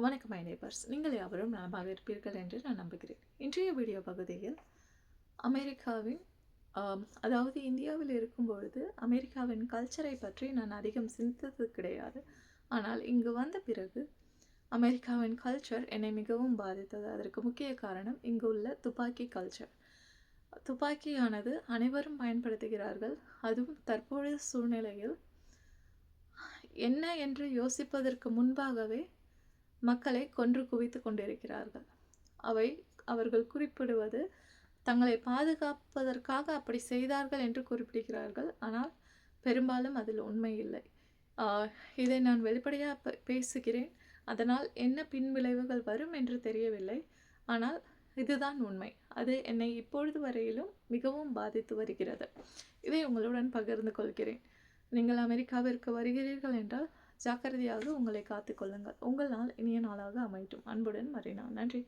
வணக்கம் my neighbours, நீங்கள் யாவரும் நலமாக இருப்பீர்கள் என்று நான் நம்புகிறேன். இன்றைய வீடியோ பகுதியில் அமெரிக்காவின் அதாவது இந்தியாவில் இருக்கும்பொழுது அமெரிக்காவின் கல்ச்சரை பற்றி நான் அதிகம் சிந்தித்தது கிடையாது. ஆனால் இங்கு வந்த பிறகு அமெரிக்காவின் கல்ச்சர் என்னை மிகவும் பாதித்தது. அதற்கு முக்கிய காரணம் இங்கு உள்ள துப்பாக்கி கல்ச்சர். துப்பாக்கியானது அனைவரும் பயன்படுத்துகிறார்கள். அதுவும் தற்போதைய சூழ்நிலையில் என்ன என்று யோசிப்பதற்கு முன்பாகவே மக்களை கொன்று குவித்து கொண்டிருக்கிறார்கள். அவர்கள் குறிப்பிடுவது தங்களை பாதுகாப்பதற்காக அப்படி செய்தார்கள் என்று குறிப்பிடுகிறார்கள். ஆனால் பெரும்பாலும் அதில் உண்மை இல்லை. இதை நான் வெளிப்படையாக பேசுகிறேன். அதனால் என்ன பின்விளைவுகள் வரும் என்று தெரியவில்லை. ஆனால் இதுதான் உண்மை. அது என்னை இப்பொழுது வரையிலும் மிகவும் பாதித்து வருகிறது. இதை உங்களுடன் பகிர்ந்து கொள்கிறேன். நீங்கள் அமெரிக்காவிற்கு வருகிறீர்கள் என்றால் ஜாக்கிரதையாக உங்களை காத்துக்கொள்ளுங்கள். உங்கள் நாள் இனிய நாளாக அமையட்டும். அன்புடன் மரீனா. நன்றி.